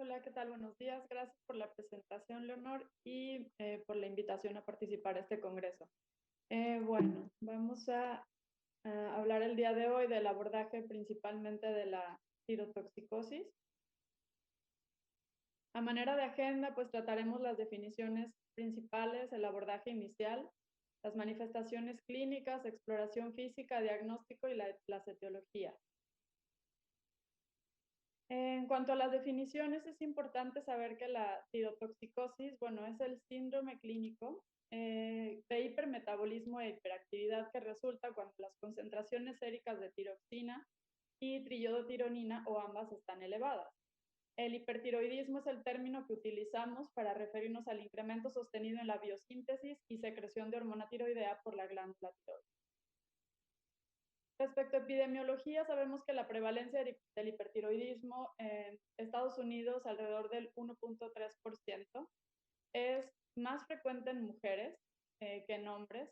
Hola, ¿qué tal? Buenos días. Gracias por la presentación, Leonor, y por la invitación a participar a este congreso. Bueno, vamos a hablar el día de hoy del abordaje principalmente de la tirotoxicosis. A manera de agenda, pues trataremos las definiciones principales, el abordaje inicial, las manifestaciones clínicas, exploración física, diagnóstico y las etiologías. En cuanto a las definiciones, es importante saber que la tirotoxicosis, bueno, es el síndrome clínico de hipermetabolismo e hiperactividad que resulta cuando las concentraciones séricas de tiroxina y triiodotironina o ambas están elevadas. El hipertiroidismo es el término que utilizamos para referirnos al incremento sostenido en la biosíntesis y secreción de hormona tiroidea por la glándula tiroides. Respecto a epidemiología, sabemos que la prevalencia del hipertiroidismo en Estados Unidos, alrededor del 1.3%, es más frecuente en mujeres que en hombres,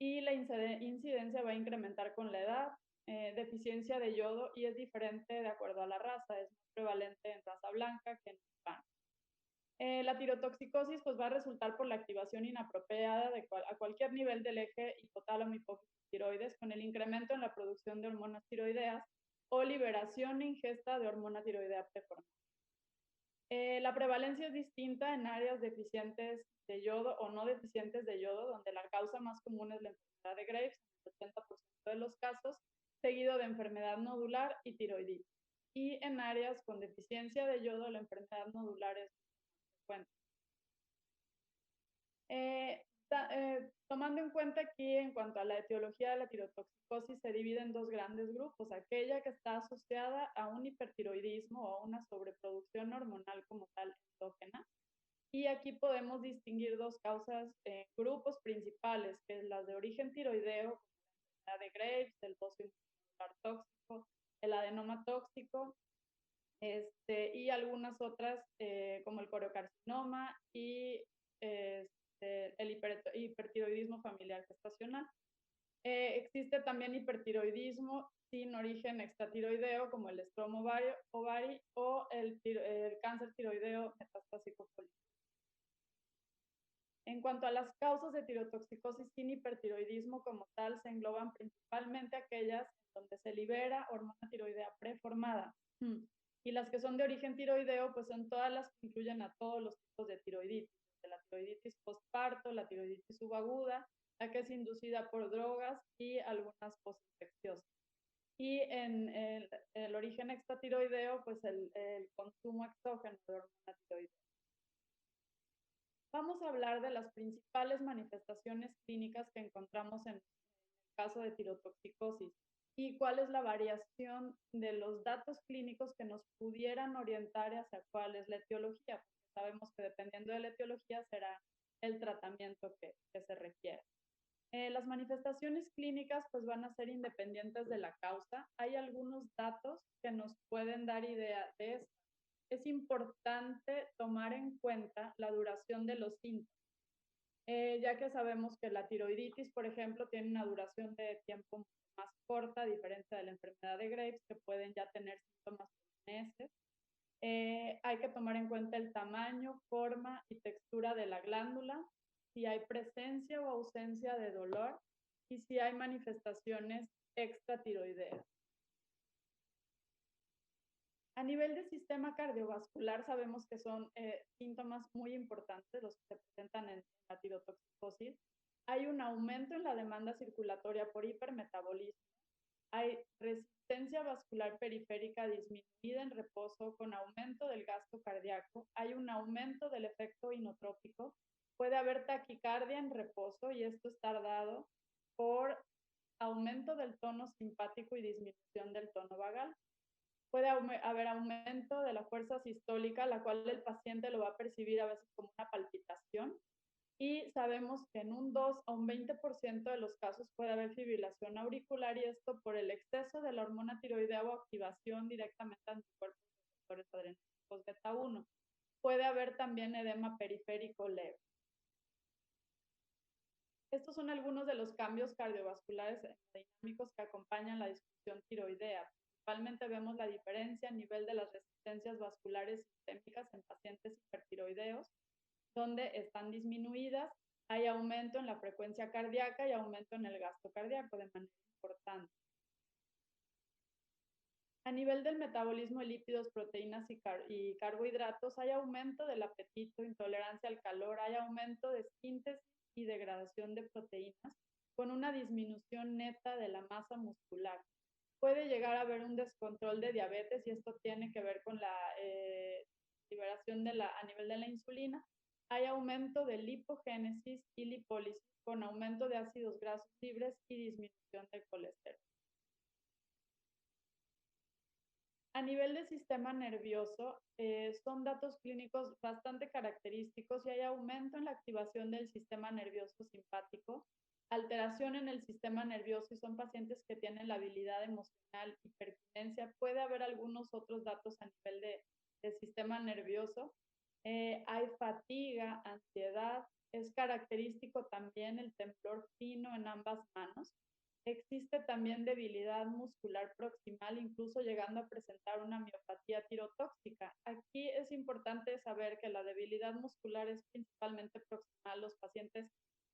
y la incidencia va a incrementar con la edad, deficiencia de yodo, y es diferente de acuerdo a la raza, es más prevalente en raza blanca que en hispana. La tirotoxicosis pues, va a resultar por la activación inapropiada a cualquier nivel del eje hipotálamo hipófisis tiroides, con el incremento en la producción de hormonas tiroideas o liberación e ingesta de hormona tiroidea preformada. La prevalencia es distinta en áreas deficientes de yodo o no deficientes de yodo, donde la causa más común es la enfermedad de Graves, en el 70% de los casos, seguido de enfermedad nodular y tiroiditis. Y en áreas con deficiencia de yodo, la enfermedad nodular es frecuente. Tomando en cuenta aquí, en cuanto a la etiología de la tirotoxicosis, se divide en dos grandes grupos: aquella que está asociada a un hipertiroidismo o a una sobreproducción hormonal como tal endógena. Y aquí podemos distinguir dos causas, grupos principales, que es las de origen tiroideo, como la enfermedad de Graves, el bocio muscular tóxico, el adenoma tóxico, y algunas otras como el coriocarcinoma y el hipertiroidismo familiar gestacional. Existe también hipertiroidismo sin origen extratiroideo, como el estroma ovari o el cáncer tiroideo metastásico folículo. En cuanto a las causas de tirotoxicosis sin hipertiroidismo como tal, se engloban principalmente aquellas en donde se libera hormona tiroidea preformada. Y las que son de origen tiroideo, pues son todas las que incluyen a todos los tipos de tiroiditis, desde la tiroiditis postparto, la tiroiditis subaguda, la que es inducida por drogas y algunas postinfecciosas. Y en el origen extratiroideo, pues el consumo exógeno de hormona tiroidea. Vamos a hablar de las principales manifestaciones clínicas que encontramos en el caso de tirotoxicosis y cuál es la variación de los datos clínicos que nos pudieran orientar hacia cuál es la etiología, porque sabemos que dependiendo de la etiología será el tratamiento que se requiere. Las manifestaciones clínicas pues van a ser independientes de la causa. Hay algunos datos que nos pueden dar idea de esto. Es importante tomar en cuenta la duración de los síntomas, ya que sabemos que la tiroiditis, por ejemplo, tiene una duración de tiempo más corta, a diferencia de la enfermedad de Graves, que pueden ya tener síntomas por meses. Hay que tomar en cuenta el tamaño, forma y textura de la glándula, si hay presencia o ausencia de dolor y si hay manifestaciones extratiroideas. A nivel del sistema cardiovascular, sabemos que son síntomas muy importantes los que se presentan en la tirotoxicosis. Hay un aumento en la demanda circulatoria por hipermetabolismo. Hay resistencia vascular periférica disminuida en reposo con aumento del gasto cardíaco. Hay un aumento del efecto inotrópico. Puede haber taquicardia en reposo y esto está dado por aumento del tono simpático y disminución del tono vagal. Puede haber aumento de la fuerza sistólica, la cual el paciente lo va a percibir a veces como una palpitación. Y sabemos que en un 2 a un 20% de los casos puede haber fibrilación auricular, y esto por el exceso de la hormona tiroidea o activación directamente de anticuerpos receptores adrenérgicos beta 1. Puede haber también edema periférico leve. Estos son algunos de los cambios cardiovasculares dinámicos que acompañan la disfunción tiroidea. principalmente vemos la diferencia a nivel de las resistencias vasculares sistémicas en pacientes hipertiroideos, donde están disminuidas, hay aumento en la frecuencia cardíaca y aumento en el gasto cardíaco de manera importante. A nivel del metabolismo de lípidos, proteínas y carbohidratos, hay aumento del apetito, intolerancia al calor, hay aumento de síntesis y degradación de proteínas, con una disminución neta de la masa muscular. Puede llegar a haber un descontrol de diabetes y esto tiene que ver con la liberación a nivel de la insulina. Hay aumento de lipogénesis y lipólisis con aumento de ácidos grasos libres y disminución del colesterol. A nivel del sistema nervioso, son datos clínicos bastante característicos y hay aumento en la activación del sistema nervioso simpático, alteración en el sistema nervioso y son pacientes que tienen la habilidad emocional, hiperquinesia. Puede haber algunos otros datos a nivel del sistema nervioso. Hay fatiga, ansiedad. Es característico también el temblor fino en ambas manos. Existe también debilidad muscular proximal, incluso llegando a presentar una miopatía tirotóxica. Aquí es importante saber que la debilidad muscular es principalmente proximal. Los pacientes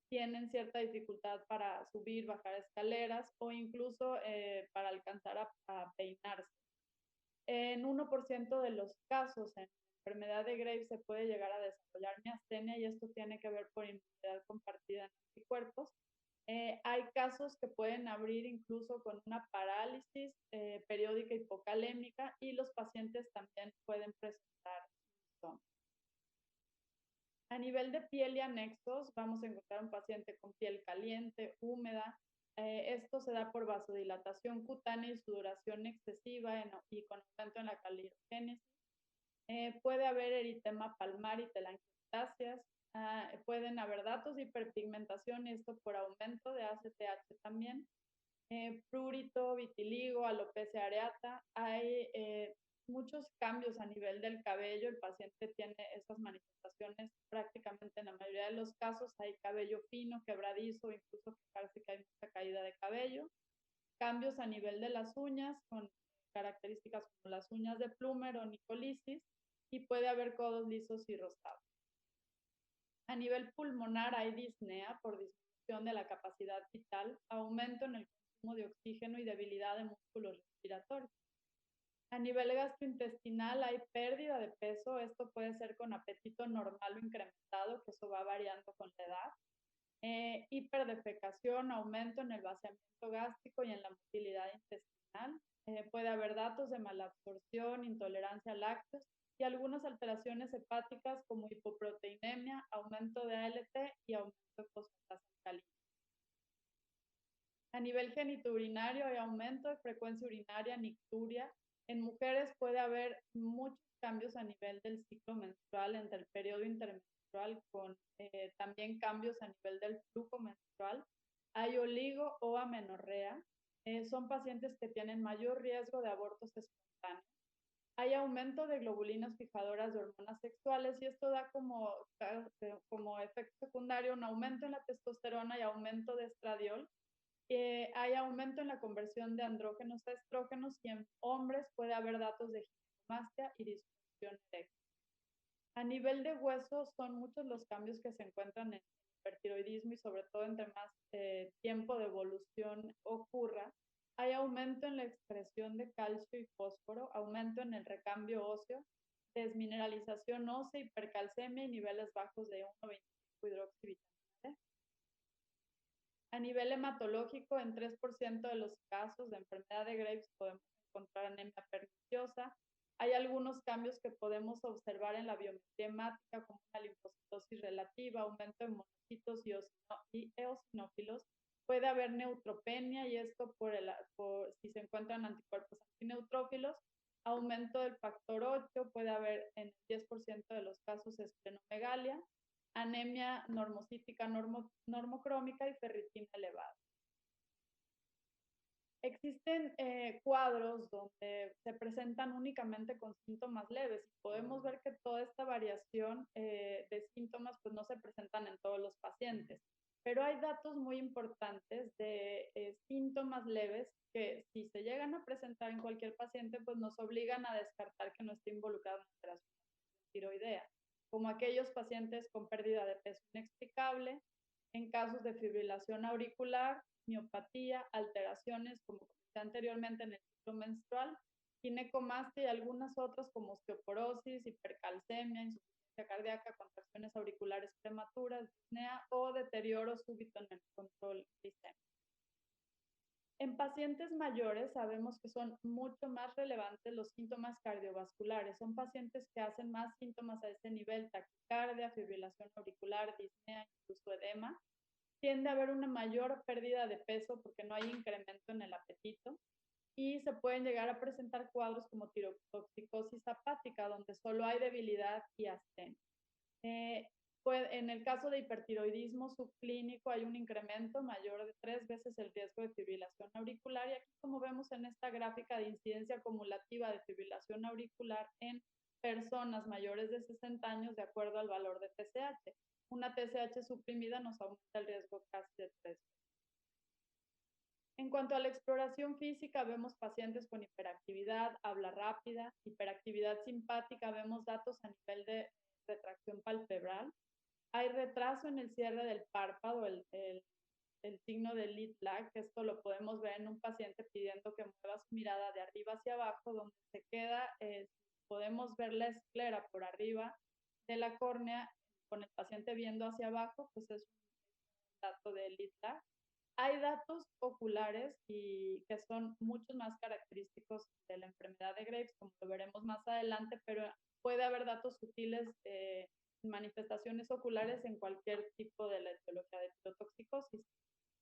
tienen cierta dificultad para subir, bajar escaleras o incluso para alcanzar a peinarse. En 1% de los casos en enfermedad de Graves se puede llegar a desarrollar miastenia y esto tiene que ver por inmunidad compartida en anticuerpos. Hay casos que pueden abrir incluso con una parálisis periódica hipocalémica y los pacientes también pueden presentar insomnio. A nivel de piel y anexos, vamos a encontrar un paciente con piel caliente, húmeda. Esto se da por vasodilatación cutánea y sudoración excesiva y con aumento en la calirogénesis. Puede haber eritema palmar y telangiectasias. Pueden haber datos de hiperpigmentación y esto por aumento de ACTH también. Prurito, vitiligo, alopecia areata. Hay muchos cambios a nivel del cabello. El paciente tiene esas manifestaciones prácticamente en la mayoría de los casos. Hay cabello fino, quebradizo, incluso parece que hay mucha caída de cabello. Cambios a nivel de las uñas con características como las uñas de Plumer o nicolisis y puede haber codos lisos y rosados. A nivel pulmonar hay disnea por disminución de la capacidad vital, aumento en el consumo de oxígeno y debilidad de músculos respiratorios. A nivel gastrointestinal hay pérdida de peso, esto puede ser con apetito normal o incrementado, que eso va variando con la edad. Hiperdefecación, aumento en el vaciamiento gástrico y en la motilidad intestinal. Puede haber datos de malabsorción, intolerancia a lácteos y algunas alteraciones hepáticas como hipoproteinemia, aumento de ALT y aumento de fosfatasa alcalina. A nivel genitourinario hay aumento de frecuencia urinaria, nicturia. En mujeres puede haber muchos cambios a nivel del ciclo menstrual entre el periodo intermenstrual con también cambios a nivel del flujo menstrual. Hay oligo o amenorrea. Son pacientes que tienen mayor riesgo de abortos espontáneos. Hay aumento de globulinas fijadoras de hormonas sexuales y esto da como efecto secundario un aumento en la testosterona y aumento de estradiol. Hay aumento en la conversión de andrógenos a estrógenos y en hombres puede haber datos de ginecomastia y disfunción eréctil. A nivel de huesos son muchos los cambios que se encuentran en hipertiroidismo y sobre todo entre más tiempo de evolución ocurra. Hay aumento en la expresión de calcio y fósforo, aumento en el recambio óseo, desmineralización ósea, hipercalcemia y niveles bajos de 1,25 hidroxivitamina D. A nivel hematológico, en 3% de los casos de enfermedad de Graves podemos encontrar anemia perniciosa. Hay algunos cambios que podemos observar en la biometría hemática, como una linfocitosis relativa, aumento de monocitos y eosinófilos. Puede haber neutropenia y esto por si se encuentran anticuerpos antineutrófilos. Aumento del factor 8, puede haber en el 10% de los casos esplenomegalia, anemia normocítica normocrómica y ferritina elevada. Existen cuadros donde se presentan únicamente con síntomas leves y podemos ver que toda esta variación de síntomas pues no se presentan en todos los pacientes. Pero hay datos muy importantes de síntomas leves que si se llegan a presentar en cualquier paciente, pues nos obligan a descartar que no esté involucrado en alteración tiroidea, como aquellos pacientes con pérdida de peso inexplicable, en casos de fibrilación auricular, miopatía, alteraciones, como comenté anteriormente, en el ciclo menstrual, ginecomastia y algunas otras como osteoporosis, hipercalcemia, insuficiencia cardíaca, contracciones auriculares prematuras, disnea o deterioro súbito en el control glicémico. En pacientes mayores sabemos que son mucho más relevantes los síntomas cardiovasculares. Son pacientes que hacen más síntomas a este nivel: taquicardia, fibrilación auricular, disnea, incluso edema. Tiende a haber una mayor pérdida de peso porque no hay incremento en el apetito y se pueden llegar a presentar cuadros como tirotoxicosis hepática, donde solo hay debilidad y astenia. En el caso de hipertiroidismo subclínico hay un incremento mayor de 3 veces el riesgo de fibrilación auricular, y aquí, como vemos en esta gráfica de incidencia acumulativa de fibrilación auricular en personas mayores de 60 años de acuerdo al valor de TSH. Una TSH suprimida nos aumenta el riesgo casi de 3 veces. En cuanto a la exploración física, vemos pacientes con hiperactividad, habla rápida, hiperactividad simpática, vemos datos a nivel de retracción palpebral. Hay retraso en el cierre del párpado, el signo de lead lag, que esto lo podemos ver en un paciente pidiendo que mueva su mirada de arriba hacia abajo, donde se queda, podemos ver la esclera por arriba de la córnea, con el paciente viendo hacia abajo, pues es un dato de lead lag. Hay datos oculares y que son muchos más característicos de la enfermedad de Graves, como lo veremos más adelante, pero puede haber datos sutiles, manifestaciones oculares en cualquier tipo de la etiología de tirotoxicosis.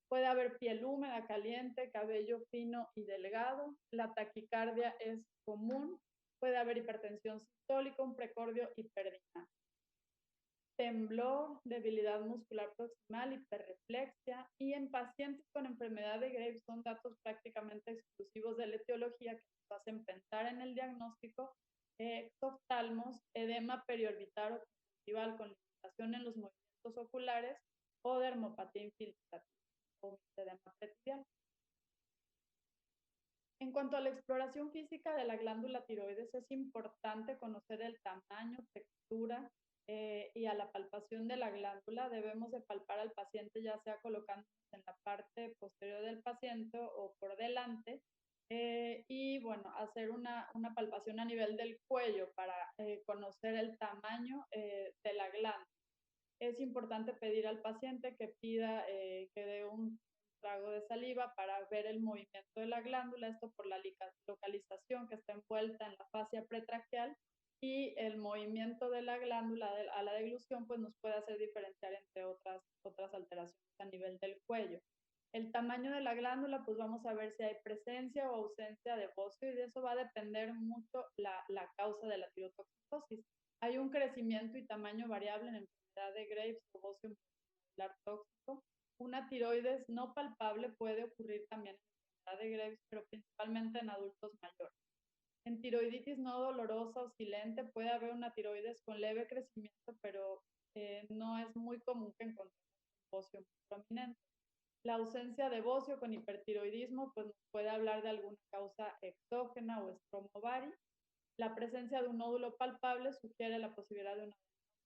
Puede haber piel húmeda, caliente, cabello fino y delgado. La taquicardia es común. Puede haber hipertensión sistólica, un precordio hiperdinámico. Temblor, debilidad muscular proximal, hiperreflexia, y en pacientes con enfermedad de Graves son datos prácticamente exclusivos de la etiología que nos hacen pensar en el diagnóstico: exoftalmos, edema periorbital o conjuntival con limitación en los movimientos oculares o dermopatía infiltrativa o edema pretibial. En cuanto a la exploración física de la glándula tiroides, es importante conocer el tamaño, textura, y a la palpación de la glándula. Debemos de palpar al paciente, ya sea colocándonos en la parte posterior del paciente o por delante, y bueno, hacer una palpación a nivel del cuello para conocer el tamaño de la glándula. Es importante pedir al paciente que pida, que dé un trago de saliva para ver el movimiento de la glándula, esto por la localización que está envuelta en la fascia pretraqueal, y el movimiento de la glándula a la deglución pues nos puede hacer diferenciar entre otras alteraciones a nivel del cuello. El tamaño de la glándula, pues vamos a ver si hay presencia o ausencia de bocio, y de eso va a depender mucho la causa de la tirotoxicosis. Hay un crecimiento y tamaño variable en enfermedad de Graves o bocio muscular tóxico. Una tiroides no palpable puede ocurrir también en enfermedad de Graves, pero principalmente en adultos mayores. En tiroiditis no dolorosa o silente puede haber una tiroides con leve crecimiento, pero no es muy común que encontremos un bocio muy prominente. La ausencia de bocio con hipertiroidismo pues nos puede hablar de alguna causa exógena o estromovari. La presencia de un nódulo palpable sugiere la posibilidad de una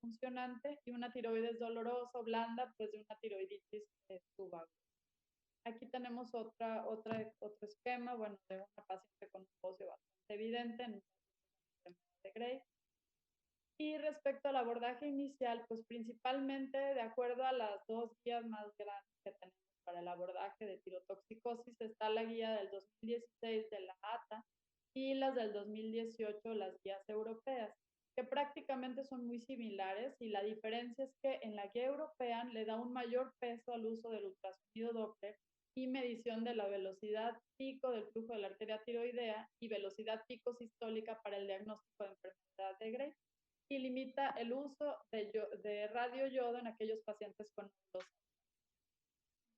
funcionante, y una tiroides dolorosa o blanda, pues de una tiroiditis subaguda. Aquí tenemos otro esquema, bueno, de una paciente con un bocio bastante evidente en un enfermedad de Graves. Y respecto al abordaje inicial, pues principalmente de acuerdo a las dos guías más grandes que tenemos para el abordaje de tirotoxicosis, está la guía del 2016 de la ATA y las del 2018, las guías europeas, que prácticamente son muy similares, y la diferencia es que en la guía europea le da un mayor peso al uso del ultrasonido Doppler y medición de la velocidad pico del flujo de la arteria tiroidea y velocidad pico sistólica para el diagnóstico de enfermedad de Graves, y limita el uso de radioyodo en aquellos pacientes con neurosis.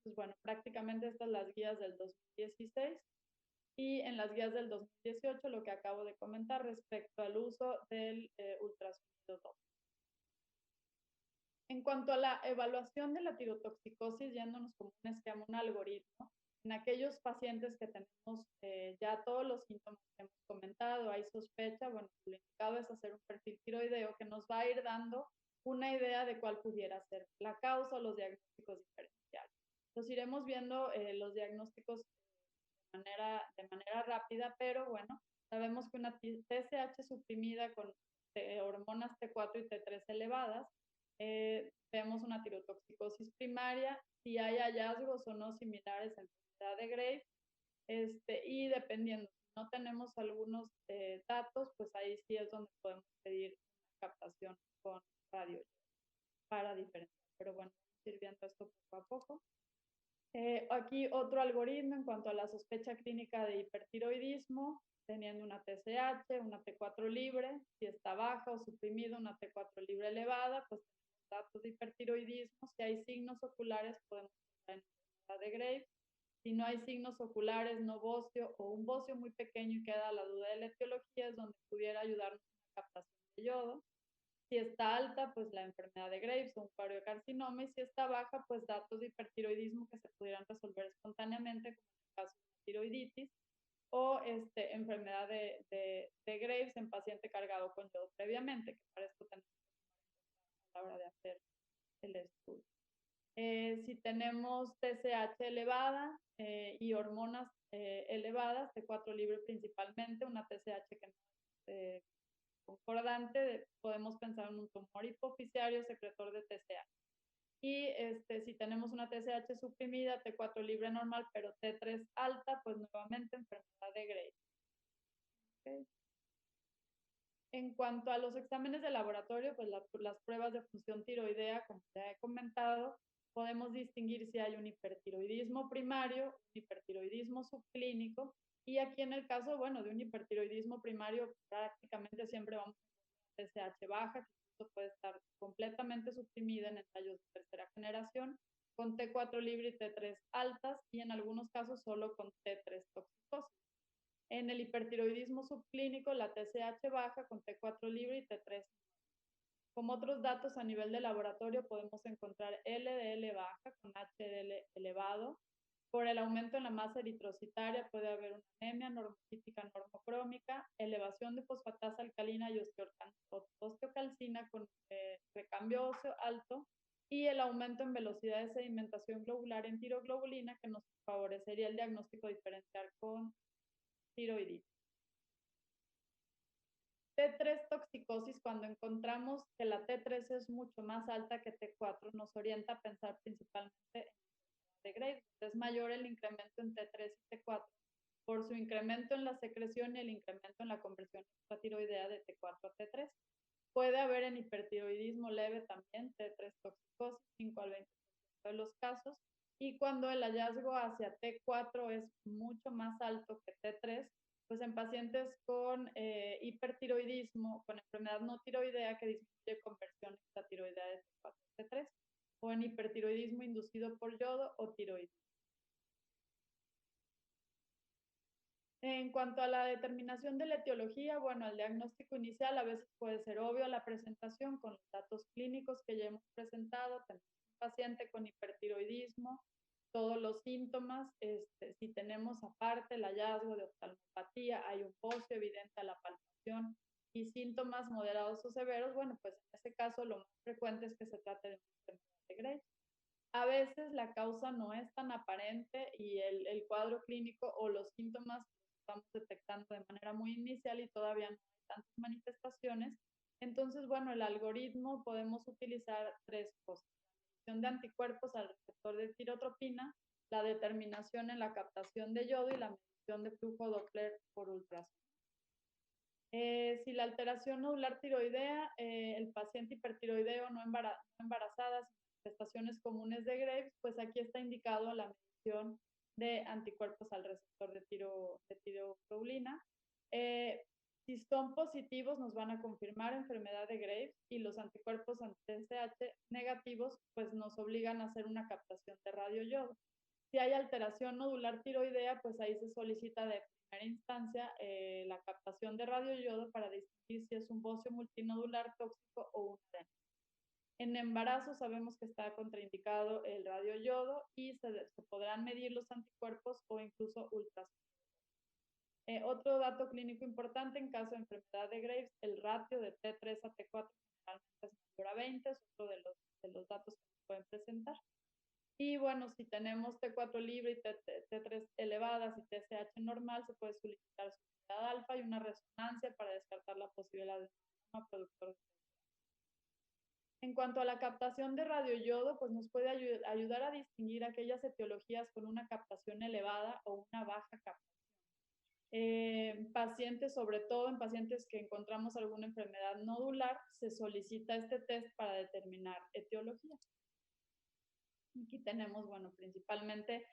Pues bueno, prácticamente estas son las guías del 2016, y en las guías del 2018 lo que acabo de comentar respecto al uso del ultrasonido Doppler. En cuanto a la evaluación de la tirotoxicosis, yéndonos como un esquema, un algoritmo, en aquellos pacientes que tenemos ya todos los síntomas que hemos comentado, hay sospecha, bueno, lo indicado es hacer un perfil tiroideo que nos va a ir dando una idea de cuál pudiera ser la causa o los diagnósticos diferenciales. Entonces iremos viendo los diagnósticos de manera rápida, pero bueno, sabemos que una TSH suprimida con hormonas T4 y T3 elevadas, vemos una tirotoxicosis primaria, si hay hallazgos o no similares en enfermedad de Graves, y dependiendo, si no tenemos algunos datos, pues ahí sí es donde podemos pedir una captación con radio para diferenciar. Pero bueno, vamos a ir viendo esto poco a poco. Aquí otro algoritmo en cuanto a la sospecha clínica de hipertiroidismo, teniendo una TSH, una T4 libre, si está baja o suprimida una T4 libre elevada, pues tenemos datos de hipertiroidismo. Si hay signos oculares, podemos pensar en enfermedad de Graves. Si no hay signos oculares, no bocio o un bocio muy pequeño y queda la duda de la etiología, es donde pudiera ayudarnos una captación de yodo. Si está alta, pues la enfermedad de Graves o un cariocarcinoma, y si está baja, pues datos de hipertiroidismo que se pudieran resolver espontáneamente, como en el caso de una tiroiditis, o enfermedad de Graves en paciente cargado con yodo previamente, que para esto tenemos que tomar en cuenta a la hora de hacer el estudio. Si tenemos TSH elevada y hormonas elevadas, T4 libre principalmente, una TSH que no es concordante, podemos pensar en un tumor hipoficiario secretor de TSH. Y si tenemos una TSH suprimida, T4 libre normal, pero T3 alta, pues nuevamente enfermedad de Graves. Okay. En cuanto a los exámenes de laboratorio, pues las pruebas de función tiroidea, como ya he comentado, podemos distinguir si hay un hipertiroidismo primario, un hipertiroidismo subclínico, y aquí en el caso, bueno, de un hipertiroidismo primario, prácticamente siempre vamos a encontrar TSH baja, que incluso puede estar completamente suprimida en ensayos de tercera generación, con T4 libre y T3 altas, y en algunos casos solo con T3 toxicosis. En el hipertiroidismo subclínico, la TSH baja con T4 libre y T3. Como otros datos a nivel de laboratorio, podemos encontrar LDL baja con HDL elevado. Por el aumento en la masa eritrocitaria puede haber una anemia normocítica normocrómica, elevación de fosfatasa alcalina y osteocalcina con recambio óseo alto, y el aumento en velocidad de sedimentación globular en tiroglobulina, que nos favorecería el diagnóstico diferencial con tiroiditis. T3 toxicosis, cuando encontramos que la T3 es mucho más alta que T4, nos orienta a pensar principalmente en enfermedad de Graves. Es mayor el incremento en T3 y T4 por su incremento en la secreción y el incremento en la conversión extratiroidea de T4 a T3. Puede haber en hipertiroidismo leve también T3 toxicosis, 5 al 20% de los casos, y cuando el hallazgo hacia T4 es mucho más alto que T3, pues en pacientes con hipertiroidismo, con enfermedad no tiroidea que disminuye conversión extratiroidea de T4 a T3, o en hipertiroidismo inducido por yodo o tiroides. En cuanto a la determinación de la etiología, bueno, el diagnóstico inicial a veces puede ser obvio a la presentación con los datos clínicos que ya hemos presentado. Tenemos un paciente con hipertiroidismo, todos los síntomas, si tenemos aparte el hallazgo de oftalmopatía, hay un bocio evidente a la palpación y síntomas moderados o severos, bueno, pues en este caso lo más frecuente es que se trate de una enfermedad de Graves. A veces la causa no es tan aparente y el cuadro clínico o los síntomas estamos detectando de manera muy inicial y todavía no hay tantas manifestaciones. Entonces, bueno, el algoritmo podemos utilizar tres cosas: la medición de anticuerpos al receptor de tirotropina, la determinación en la captación de yodo y la medición de flujo Doppler por ultrasonido. Si la alteración nodular tiroidea, el paciente hipertiroideo no embarazada, sin manifestaciones comunes de Graves, pues aquí está indicado la medición de anticuerpos al receptor de tiroglobulina. Si son positivos, nos van a confirmar enfermedad de Graves, y los anticuerpos anti-TSH negativos, pues nos obligan a hacer una captación de radioyodo. Si hay alteración nodular tiroidea, pues ahí se solicita de primera instancia la captación de radioyodo para distinguir si es un bocio multinodular tóxico o un adeno. En embarazo sabemos que está contraindicado el radioyodo y se podrán medir los anticuerpos o incluso ultrasonido. Otro dato clínico importante en caso de enfermedad de Graves, el ratio de T3 a T4 generalmente es mayor a 20, es otro de los datos que se pueden presentar. Y bueno, si tenemos T4 libre y T3 elevadas y TSH normal, se puede solicitar su unidad alfa y una resonancia para descartar la posibilidad de un productor de TSH. En cuanto a la captación de radioyodo, pues nos puede ayudar a distinguir aquellas etiologías con una captación elevada o una baja captación. Pacientes, sobre todo en pacientes que encontramos alguna enfermedad nodular, se solicita este test para determinar etiología. Aquí tenemos, bueno, principalmente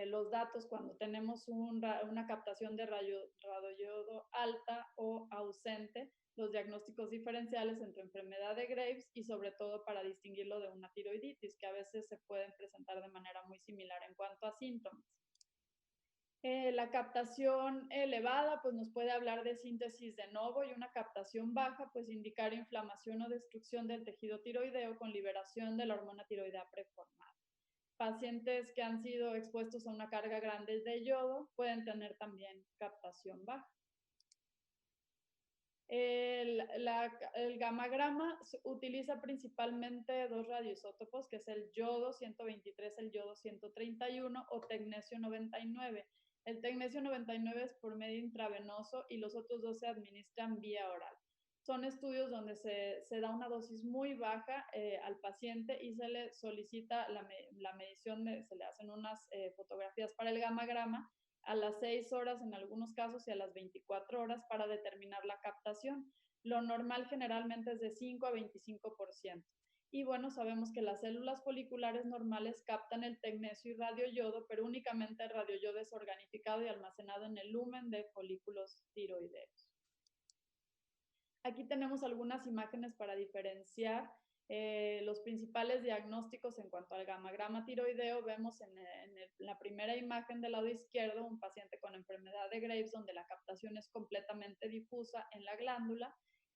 los datos cuando tenemos una captación de radioyodo alta o ausente, los diagnósticos diferenciales entre enfermedad de Graves y sobre todo para distinguirlo de una tiroiditis, que a veces se pueden presentar de manera muy similar en cuanto a síntomas. La captación elevada pues nos puede hablar de síntesis de novo y una captación baja pues indicar inflamación o destrucción del tejido tiroideo con liberación de la hormona tiroidea preformada. Pacientes que han sido expuestos a una carga grande de yodo pueden tener también captación baja. El gamagrama utiliza principalmente dos radioisótopos, que es el yodo 123, el yodo 131 o tecnesio 99. El tecnesio 99 es por medio intravenoso y los otros dos se administran vía oral. Son estudios donde se da una dosis muy baja al paciente y se le solicita la medición, se le hacen unas fotografías para el gamagrama a las 6 horas en algunos casos y a las 24 horas para determinar la captación. Lo normal generalmente es de 5 a 25%. Y bueno, sabemos que las células foliculares normales captan el tecnesio y radioyodo, pero únicamente el radioyodo es organificado y almacenado en el lumen de folículos tiroideos. Aquí tenemos algunas imágenes para diferenciar los principales diagnósticos en cuanto al gamagrama tiroideo. Vemos en la primera imagen del lado izquierdo un paciente con enfermedad de Graves donde la captación es completamente difusa en la glándula.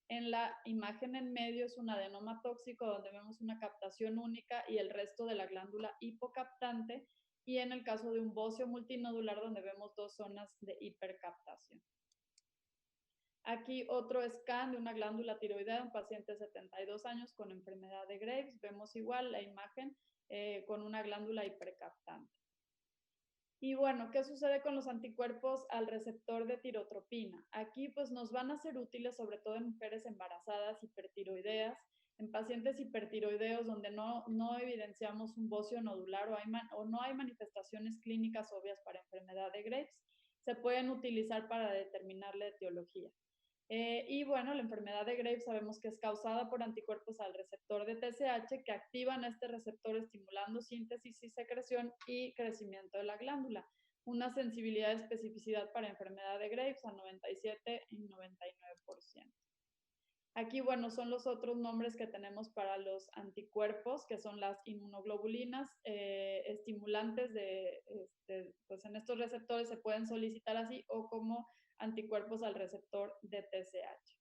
En la imagen en medio es un adenoma tóxico donde vemos una captación única y el resto de la glándula hipocaptante. Y en el caso de un bocio multinodular donde vemos dos zonas de hipercaptación. Aquí otro scan de una glándula tiroidea, un paciente de 72 años con enfermedad de Graves. Vemos igual la imagen con una glándula hipercaptante. Y bueno, ¿qué sucede con los anticuerpos al receptor de tirotropina? Aquí pues nos van a ser útiles sobre todo en mujeres embarazadas hipertiroideas, en pacientes hipertiroideos donde no evidenciamos un bocio nodular o no hay manifestaciones clínicas obvias para enfermedad de Graves. Se pueden utilizar para determinar la etiología. Y bueno, la enfermedad de Graves sabemos que es causada por anticuerpos al receptor de TSH que activan a este receptor estimulando síntesis y secreción y crecimiento de la glándula. Una sensibilidad de especificidad para enfermedad de Graves a 97 y 99%. Aquí, bueno, son los otros nombres que tenemos para los anticuerpos, que son las inmunoglobulinas estimulantes pues en estos receptores se pueden solicitar así o como anticuerpos al receptor de TSH.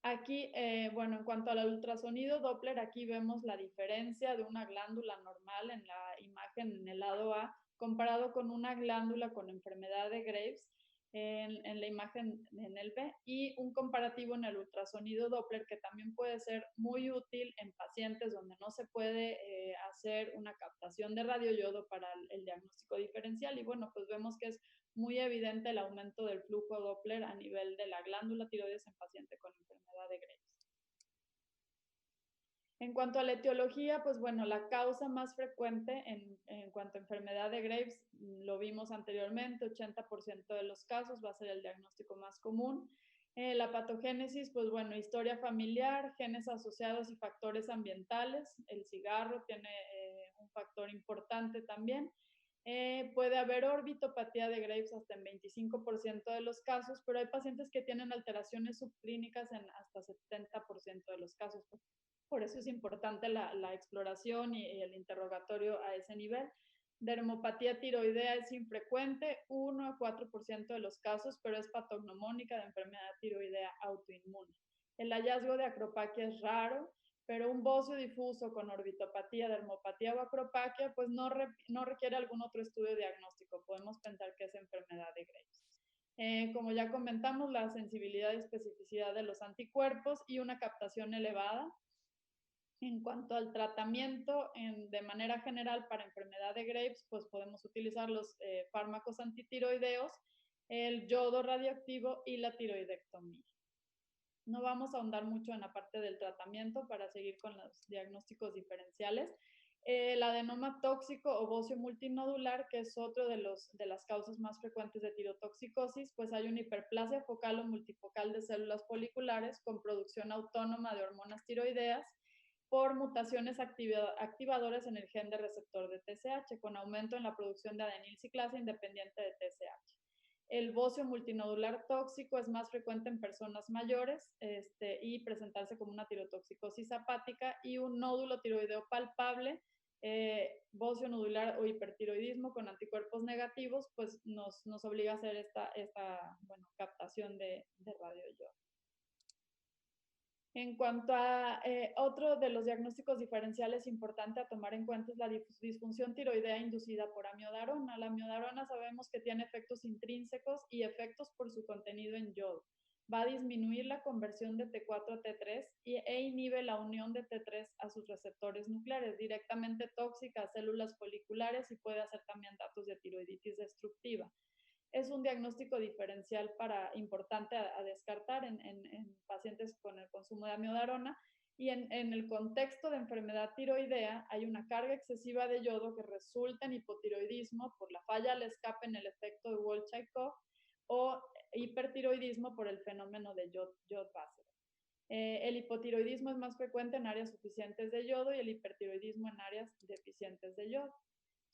Aquí, bueno, en cuanto al ultrasonido Doppler, aquí vemos la diferencia de una glándula normal en la imagen en el lado A comparado con una glándula con enfermedad de Graves en la imagen en el B y un comparativo en el ultrasonido Doppler que también puede ser muy útil en pacientes donde no se puede hacer una captación de radioyodo para el diagnóstico diferencial y bueno, pues vemos que es muy evidente el aumento del flujo Doppler a nivel de la glándula tiroides en paciente con enfermedad de Graves. En cuanto a la etiología, pues bueno, la causa más frecuente en cuanto a enfermedad de Graves, lo vimos anteriormente, 80% de los casos va a ser el diagnóstico más común. La patogénesis, pues bueno, historia familiar, genes asociados y factores ambientales. El cigarro tiene un factor importante también. Puede haber orbitopatía de Graves hasta en 25% de los casos, pero hay pacientes que tienen alteraciones subclínicas en hasta 70% de los casos. Por eso es importante la exploración y el interrogatorio a ese nivel. Dermopatía tiroidea es infrecuente, 1 a 4% de los casos, pero es patognomónica de enfermedad tiroidea autoinmune. El hallazgo de acropaquia es raro, pero un bocio difuso con orbitopatía, dermopatía o acropaquia, pues no requiere algún otro estudio diagnóstico. Podemos pensar que es enfermedad de Graves. Como ya comentamos, la sensibilidad y especificidad de los anticuerpos y una captación elevada. En cuanto al tratamiento, de manera general para enfermedad de Graves, pues podemos utilizar los fármacos antitiroideos, el yodo radioactivo y la tiroidectomía. No vamos a ahondar mucho en la parte del tratamiento para seguir con los diagnósticos diferenciales. El adenoma tóxico o bocio multinodular, que es otro de las causas más frecuentes de tirotoxicosis, pues hay una hiperplasia focal o multifocal de células foliculares con producción autónoma de hormonas tiroideas por mutaciones activadoras en el gen de receptor de TSH, con aumento en la producción de adenilciclasa independiente de TSH. El bocio multinodular tóxico es más frecuente en personas mayores y presentarse como una tirotoxicosis hepática, y un nódulo tiroideo palpable, bocio nodular o hipertiroidismo con anticuerpos negativos, pues nos obliga a hacer esta captación de radioyodo. En cuanto a otro de los diagnósticos diferenciales importante a tomar en cuenta es la disfunción tiroidea inducida por amiodarona. La amiodarona sabemos que tiene efectos intrínsecos y efectos por su contenido en yodo. Va a disminuir la conversión de T4 a T3 e inhibe la unión de T3 a sus receptores nucleares, directamente tóxica a células foliculares, y puede hacer también datos de tiroiditis destructiva. Es un diagnóstico diferencial importante a descartar en pacientes con el consumo de amiodarona, y en el contexto de enfermedad tiroidea hay una carga excesiva de yodo que resulta en hipotiroidismo por la falla al escape en el efecto de Wolff-Chaikoff, o hipertiroidismo por el fenómeno de Jod-Wasser. El hipotiroidismo es más frecuente en áreas suficientes de yodo y el hipertiroidismo en áreas deficientes de yodo.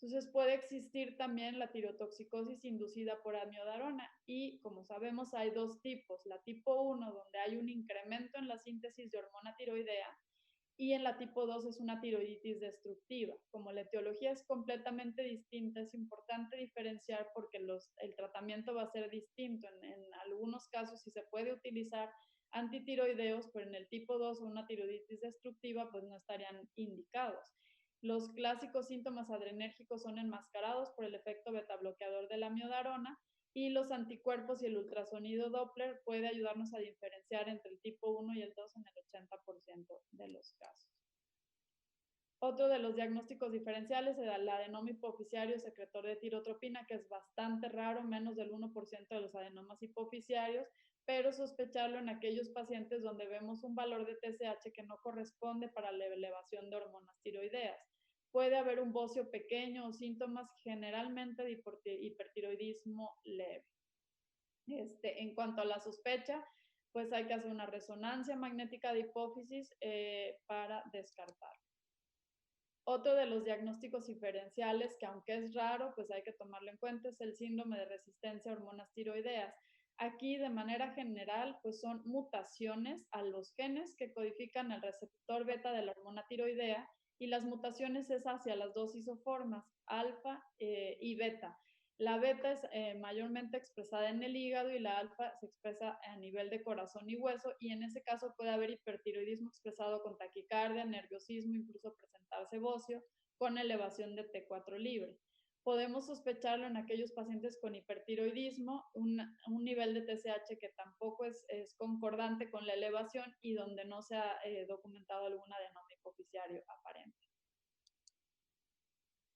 Entonces puede existir también la tirotoxicosis inducida por amiodarona, y como sabemos hay dos tipos: la tipo 1, donde hay un incremento en la síntesis de hormona tiroidea, y en la tipo 2 es una tiroiditis destructiva. Como la etiología es completamente distinta, es importante diferenciar porque el tratamiento va a ser distinto. En algunos casos sí se puede utilizar antitiroideos, pero en el tipo 2 o una tiroiditis destructiva pues no estarían indicados. Los clásicos síntomas adrenérgicos son enmascarados por el efecto beta bloqueador de la amiodarona, y los anticuerpos y el ultrasonido Doppler puede ayudarnos a diferenciar entre el tipo 1 y el 2 en el 80% de los casos. Otro de los diagnósticos diferenciales es el adenoma hipoficiario secretor de tirotropina, que es bastante raro, menos del 1% de los adenomas hipoficiarios, pero sospecharlo en aquellos pacientes donde vemos un valor de TSH que no corresponde para la elevación de hormonas tiroideas. Puede haber un bocio pequeño o síntomas generalmente de hipertiroidismo leve. En cuanto a la sospecha, pues hay que hacer una resonancia magnética de hipófisis para descartar. Otro de los diagnósticos diferenciales, que aunque es raro, pues hay que tomarlo en cuenta, es el síndrome de resistencia a hormonas tiroideas. Aquí, de manera general, pues son mutaciones a los genes que codifican el receptor beta de la hormona tiroidea, y las mutaciones es hacia las dos isoformas, alfa y beta. La beta es mayormente expresada en el hígado, y la alfa se expresa a nivel de corazón y hueso, y en ese caso puede haber hipertiroidismo expresado con taquicardia, nerviosismo, incluso presentarse bocio con elevación de T4 libre. Podemos sospecharlo en aquellos pacientes con hipertiroidismo, un nivel de TSH que tampoco es concordante con la elevación y donde no se ha documentado algún adenoma hipoficiario aparente.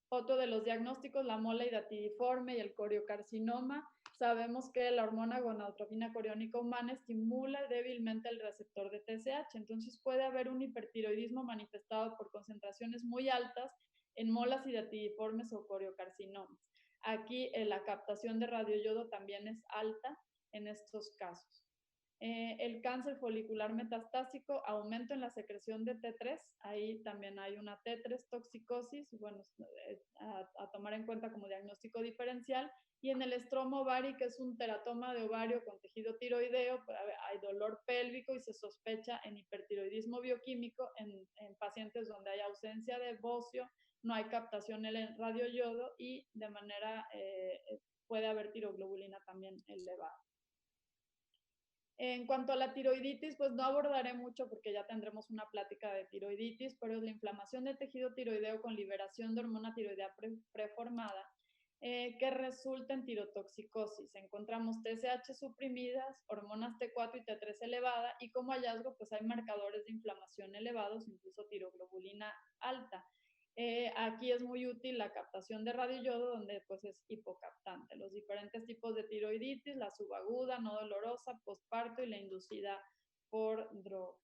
Otro de los diagnósticos, la mola hidatidiforme y el coriocarcinoma. Sabemos que la hormona gonadotropina coriónica humana estimula débilmente el receptor de TSH, entonces puede haber un hipertiroidismo manifestado por concentraciones muy altas en molas hidatidiformes o coriocarcinomas. Aquí la captación de radioyodo también es alta en estos casos. El cáncer folicular metastásico, aumento en la secreción de T3, ahí también hay una T3 toxicosis, bueno, a tomar en cuenta como diagnóstico diferencial. Y en el estroma ovari, que es un teratoma de ovario con tejido tiroideo, hay dolor pélvico y se sospecha en hipertiroidismo bioquímico en pacientes donde hay ausencia de bocio, no hay captación en radioyodo, y de manera puede haber tiroglobulina también elevada. En cuanto a la tiroiditis, pues no abordaré mucho porque ya tendremos una plática de tiroiditis, pero es la inflamación del tejido tiroideo con liberación de hormona tiroidea preformada que resulta en tirotoxicosis. Encontramos TSH suprimidas, hormonas T4 y T3 elevada y como hallazgo pues hay marcadores de inflamación elevados, incluso tiroglobulina alta. Aquí es muy útil la captación de radioyodo, donde pues es hipocaptante. Los diferentes tipos de tiroiditis, la subaguda, no dolorosa, postparto y la inducida por drogas.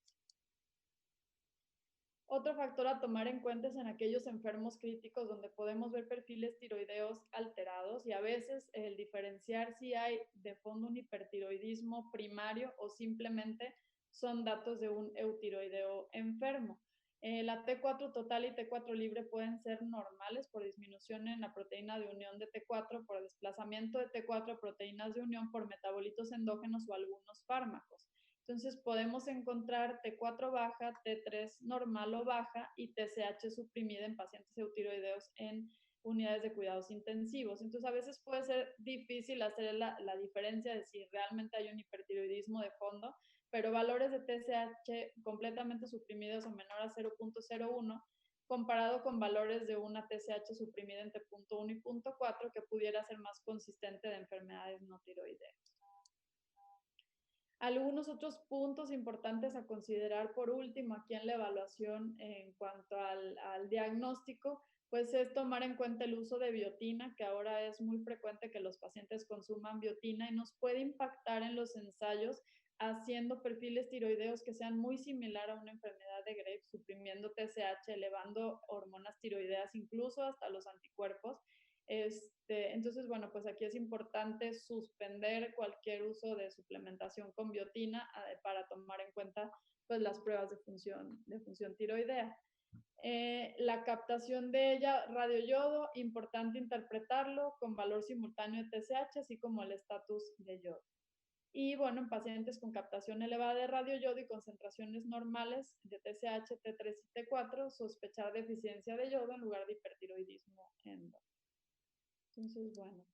Otro factor a tomar en cuenta es en aquellos enfermos críticos donde podemos ver perfiles tiroideos alterados y a veces el diferenciar si hay de fondo un hipertiroidismo primario o simplemente son datos de un eutiroideo enfermo. La T4 total y T4 libre pueden ser normales por disminución en la proteína de unión de T4, por desplazamiento de T4 a proteínas de unión por metabolitos endógenos o algunos fármacos. Entonces podemos encontrar T4 baja, T3 normal o baja y TSH suprimida en pacientes eutiroideos en unidades de cuidados intensivos. Entonces a veces puede ser difícil hacer la diferencia de si realmente hay un hipertiroidismo de fondo, pero valores de TSH completamente suprimidos o menor a 0.01 comparado con valores de una TSH suprimida entre 0.1 y 0.4 que pudiera ser más consistente de enfermedades no tiroideas. Algunos otros puntos importantes a considerar por último aquí en la evaluación en cuanto al diagnóstico, pues es tomar en cuenta el uso de biotina, que ahora es muy frecuente que los pacientes consuman biotina y nos puede impactar en los ensayos haciendo perfiles tiroideos que sean muy similar a una enfermedad de Graves, suprimiendo TSH, elevando hormonas tiroideas, incluso hasta los anticuerpos. Entonces, bueno, pues aquí es importante suspender cualquier uso de suplementación con biotina para tomar en cuenta pues, las pruebas de función tiroidea. La captación de ella, radioyodo, importante interpretarlo con valor simultáneo de TSH, así como el estatus de yodo. Y bueno, en pacientes con captación elevada de radioyodo y concentraciones normales de TSH, T3 y T4, sospechar deficiencia de yodo en lugar de hipertiroidismo endo. Entonces, bueno,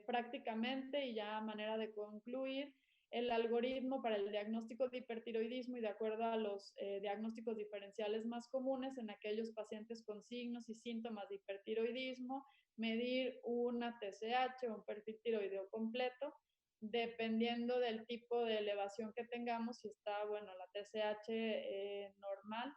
prácticamente y ya a manera de concluir, el algoritmo para el diagnóstico de hipertiroidismo y de acuerdo a los diagnósticos diferenciales más comunes en aquellos pacientes con signos y síntomas de hipertiroidismo, medir una TSH o un perfil tiroideo completo, dependiendo del tipo de elevación que tengamos, si está, bueno, la TSH normal,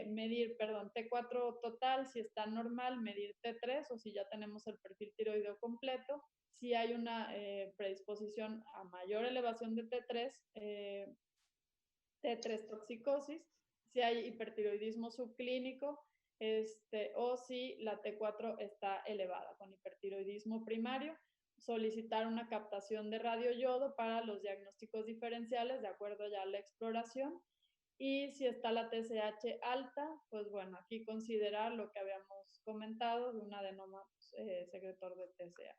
medir, perdón, T4 total, si está normal, medir T3 o si ya tenemos el perfil tiroideo completo. Si hay una predisposición a mayor elevación de T3, T3 toxicosis, si hay hipertiroidismo subclínico, o si la T4 está elevada con hipertiroidismo primario, solicitar una captación de radioyodo para los diagnósticos diferenciales de acuerdo ya a la exploración. Y si está la TSH alta, pues bueno, aquí considerar lo que habíamos comentado de un adenoma secretor de TSH.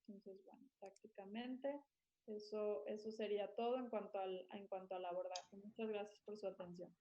Entonces, bueno, prácticamente eso sería todo en cuanto al abordaje. Muchas gracias por su atención.